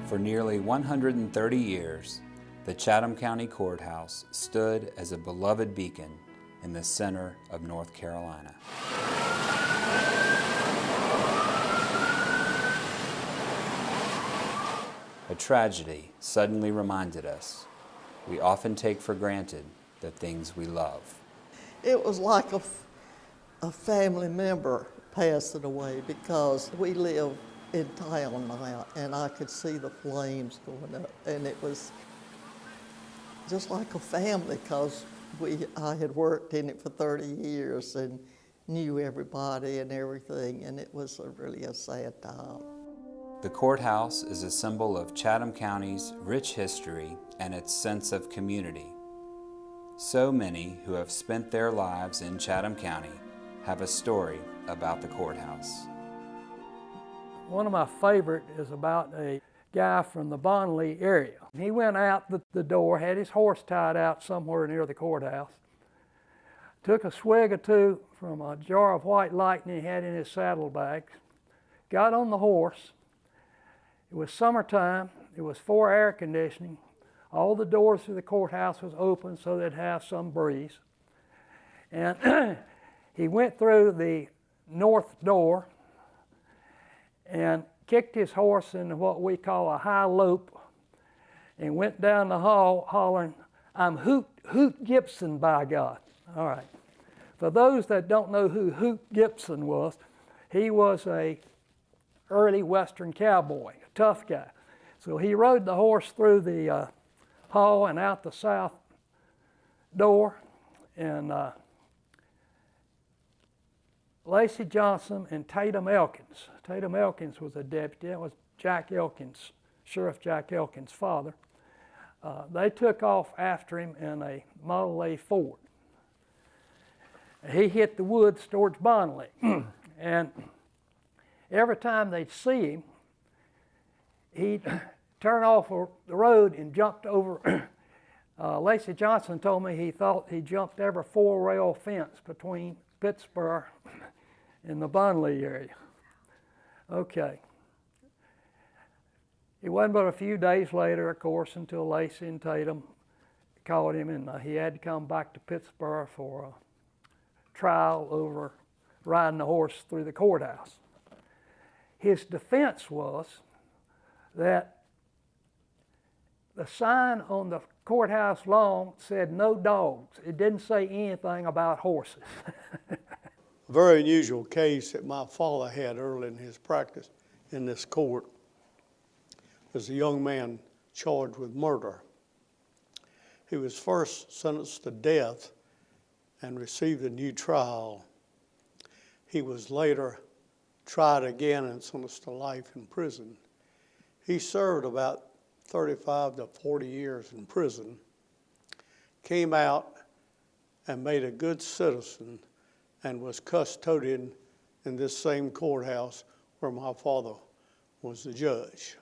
For nearly 130 years, the Chatham County Courthouse stood as a beloved beacon in the center of North Carolina. A tragedy suddenly reminded us we often take for granted the things we love. It was like a family member passing away, because we live in town now, and I could see the flames going up, and it was just like a family, because I had worked in it for 30 years and knew everybody and everything, and it was really a sad time. The courthouse is a symbol of Chatham County's rich history and its sense of community. So many who have spent their lives in Chatham County have a story about the courthouse. One of my favorite is about a guy from the Bonley area. He went out the door, had his horse tied out somewhere near the courthouse, took a swig or two from a jar of white lightning he had in his saddlebags, got on the horse. It was summertime, it was for air conditioning. All the doors to the courthouse was open so they'd have some breeze. And he went through the north door and kicked his horse into what we call a high lope and went down the hall hollering, "I'm Hoot Gibson, by God." All right. For those that don't know who Hoot Gibson was, he was a early Western cowboy, a tough guy. So he rode the horse through the hall and out the south door, and Lacey Johnson and Tatum Elkins. Tatum Elkins was a deputy. That was Jack Elkins, Sheriff Jack Elkins' father. They took off after him in a Model A Ford. He hit the woods towards Bonley, and every time they'd see him, he'd turn off the road and jumped over. Lacey Johnson told me he thought he jumped every 4-rail fence between Pittsboro and the Bonley area. Okay. It wasn't but a few days later, of course, until Lacey and Tatum called him, and he had to come back to Pittsboro for a trial over riding the horse through the courthouse. His defense was that the sign on the courthouse lawn said no dogs. It didn't say anything about horses. A very unusual case that my father had early in his practice in this court was a young man charged with murder. He was first sentenced to death and received a new trial. He was later tried again and sentenced to life in prison. He served about 35 to 40 years in prison, came out and made a good citizen, and was custodian in this same courthouse where my father was the judge.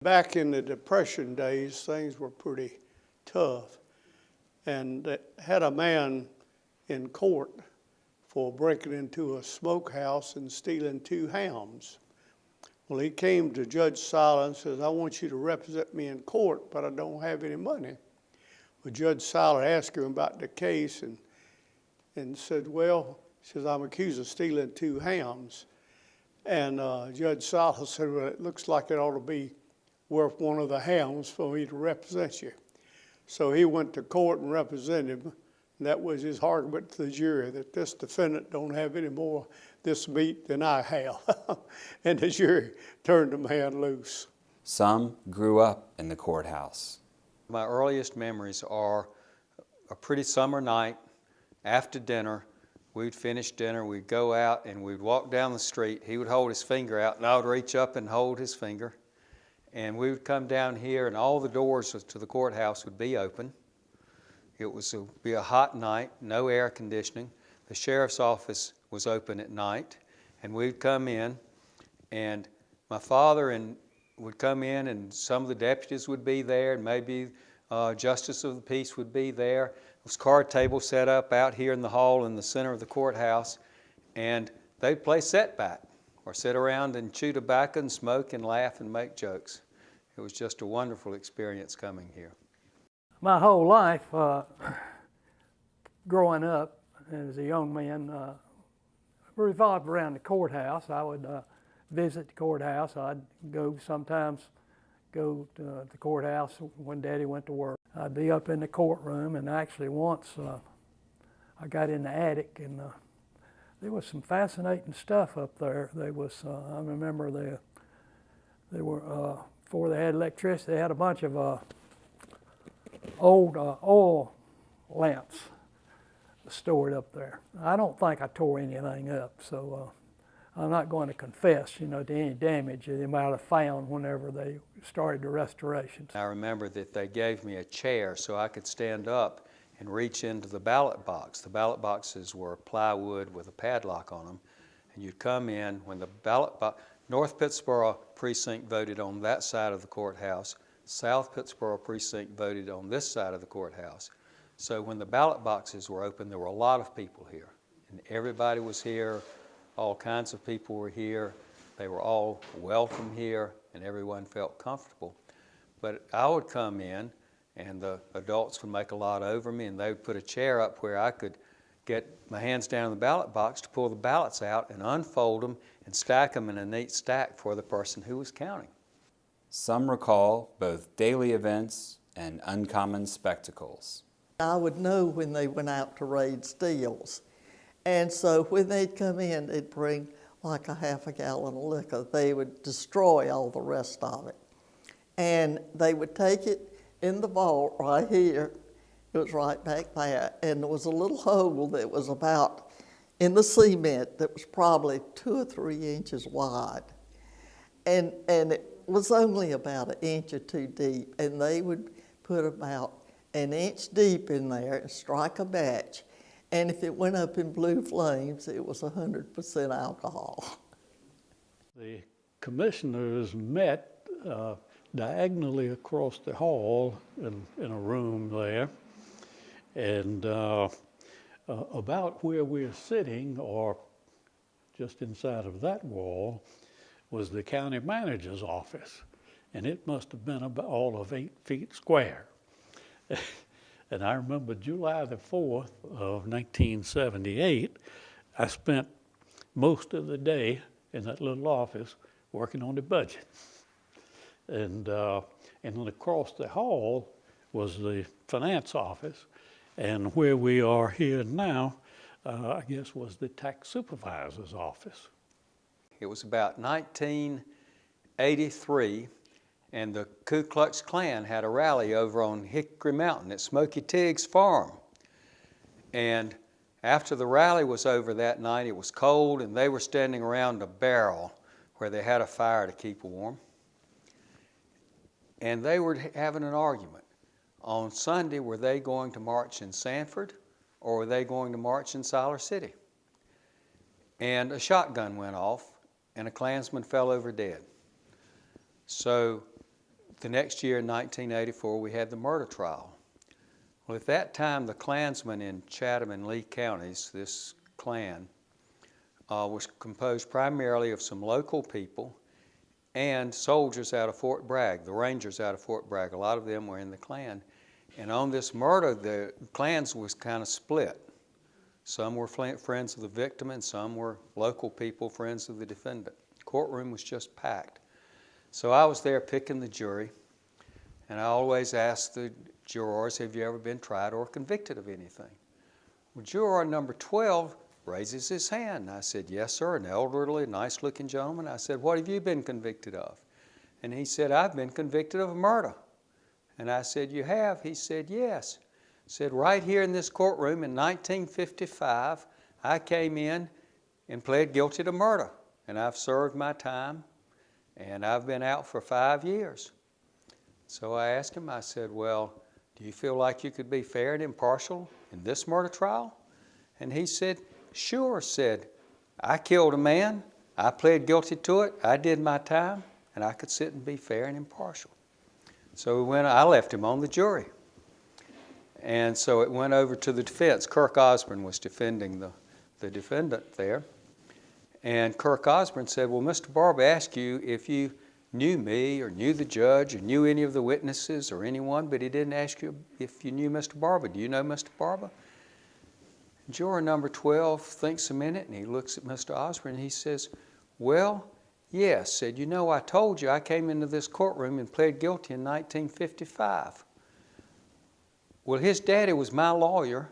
Back in the Depression days, things were pretty tough, and they had a man in court for breaking into a smokehouse and stealing 2 hams. Well, he came to Judge Seiler and says, "I want you to represent me in court, but I don't have any money." Well, Judge Seiler asked him about the case and said, "Well," he says, "I'm accused of stealing 2 hams." And Judge Seiler said, "Well, it looks like it ought to be worth one of the hams for me to represent you." So he went to court and represented him. And that was his argument to the jury, that this defendant don't have any more this meat than I have. And the jury turned the man loose. Some grew up in the courthouse. My earliest memories are a pretty summer night. After dinner, we'd finish dinner, we'd go out and we'd walk down the street. He would hold his finger out and I would reach up and hold his finger. And we would come down here and all the doors to the courthouse would be open. It would be a hot night, no air conditioning. The sheriff's office was open at night, and we'd come in, and my father would come in, and some of the deputies would be there, and maybe justice of the peace would be there. There was a card table set up out here in the hall in the center of the courthouse, and they'd play setback or sit around and chew tobacco and smoke and laugh and make jokes. It was just a wonderful experience coming here. My whole life, growing up as a young man, revolved around the courthouse. I would visit the courthouse. I'd sometimes go to the courthouse when Daddy went to work. I'd be up in the courtroom, and actually once I got in the attic, and there was some fascinating stuff up there. There was, I remember they were, before they had electricity, they had a bunch of old oil lamps stored up there. I don't think I tore anything up, so I'm not going to confess, to any damage that they might have found whenever they started the restorations. I remember that they gave me a chair so I could stand up and reach into the ballot box. The ballot boxes were plywood with a padlock on them, and you'd come in when the ballot box, North Pittsboro precinct voted on that side of the courthouse, South Pittsboro precinct voted on this side of the courthouse. So when the ballot boxes were open, there were a lot of people here, and everybody was here. All kinds of people were here. They were all welcome here, and everyone felt comfortable. But I would come in, and the adults would make a lot over me, and they would put a chair up where I could get my hands down in the ballot box to pull the ballots out and unfold them and stack them in a neat stack for the person who was counting. Some recall both daily events and uncommon spectacles. I would know when they went out to raid steals. And so when they'd come in, they'd bring like a half a gallon of liquor. They would destroy all the rest of it. And they would take it in the vault right here. It was right back there. And there was a little hole that was about in the cement that was probably 2 or 3 inches wide. And it was only about 1 inch or 2 deep. And they would put about 1 inch deep in there and strike a match. And if it went up in blue flames, it was 100% alcohol. The commissioners met diagonally across the hall in a room there. And about where we're sitting, or just inside of that wall, was the county manager's office. And it must have been about all of 8 feet square. And I remember July the 4th of 1978, I spent most of the day in that little office working on the budget. And then across the hall was the finance office, and where we are here now, I guess, was the tax supervisor's office. It was about 1983, and the Ku Klux Klan had a rally over on Hickory Mountain at Smoky Tig's farm. And after the rally was over that night, it was cold, and they were standing around a barrel where they had a fire to keep warm. And they were having an argument. On Sunday, were they going to march in Sanford, or were they going to march in Siler City? And a shotgun went off, and a Klansman fell over dead. So the next year, in 1984, we had the murder trial. Well, at that time, the Klansmen in Chatham and Lee counties, this Klan, was composed primarily of some local people and soldiers out of Fort Bragg, the Rangers out of Fort Bragg. A lot of them were in the Klan. And on this murder, the Klans was kind of split. Some were friends of the victim, and some were local people, friends of the defendant. The courtroom was just packed. So I was there picking the jury, and I always asked the jurors, have you ever been tried or convicted of anything? Well, juror number 12 raises his hand. And I said, yes, sir, an elderly, nice-looking gentleman. I said, what have you been convicted of? And he said, I've been convicted of murder. And I said, you have? He said, yes. He said, right here in this courtroom in 1955, I came in and pled guilty to murder, and I've served my time, and I've been out for 5 years. So I asked him, I said, well, do you feel like you could be fair and impartial in this murder trial? And he said, sure. Said, I killed a man, I pled guilty to it, I did my time, and I could sit and be fair and impartial. So I left him on the jury. And so it went over to the defense. Kirk Osborne was defending the defendant there. And Kirk Osborne said, well, Mr. Barber asked you if you knew me or knew the judge or knew any of the witnesses or anyone, but he didn't ask you if you knew Mr. Barber. Do you know Mr. Barber? Juror number 12 thinks a minute and he looks at Mr. Osborne and he says, well, yes. Said, you know, I told you I came into this courtroom and pled guilty in 1955. Well, his daddy was my lawyer,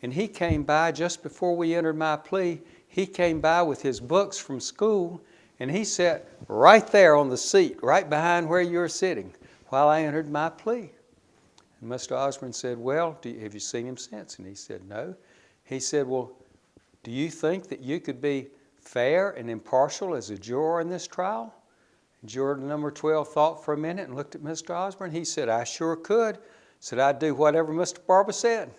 and he came by just before we entered my plea. He came by with his books from school, and he sat right there on the seat, right behind where you're sitting, while I entered my plea. And Mr. Osborne said, well, have you seen him since? And he said, no. He said, well, do you think that you could be fair and impartial as a juror in this trial? And juror number 12 thought for a minute and looked at Mr. Osborne. He said, I sure could. Said, I'd do whatever Mr. Barber said.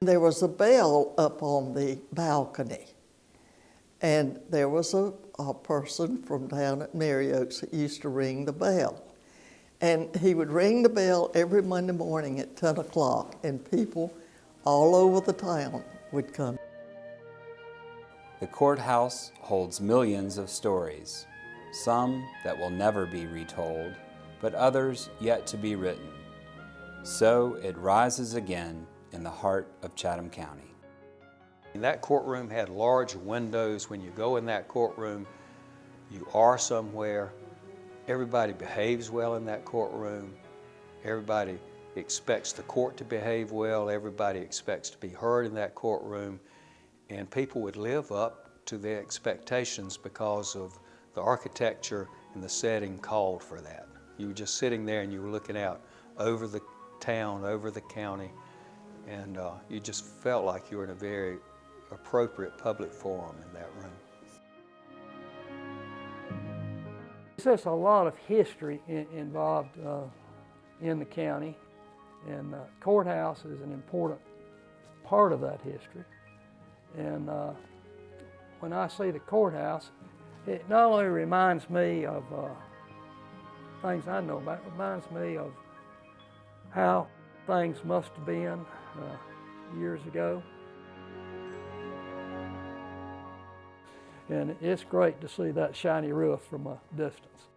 There was a bell up on the balcony, and there was a person from down at Mary Oaks that used to ring the bell. And he would ring the bell every Monday morning at 10 o'clock, and people all over the town would come. The courthouse holds millions of stories, some that will never be retold, but others yet to be written. So it rises again in the heart of Chatham County. That courtroom had large windows. When you go in that courtroom, you are somewhere. Everybody behaves well in that courtroom. Everybody expects the court to behave well. Everybody expects to be heard in that courtroom. And people would live up to their expectations because of the architecture and the setting called for that. You were just sitting there and you were looking out over the town, over the county, and you just felt like you were in a very appropriate public forum in that room. There's a lot of history involved in the county, and the courthouse is an important part of that history. And when I see the courthouse, it not only reminds me of things I know about, it reminds me of how things must have been years ago. And it's great to see that shiny roof from a distance.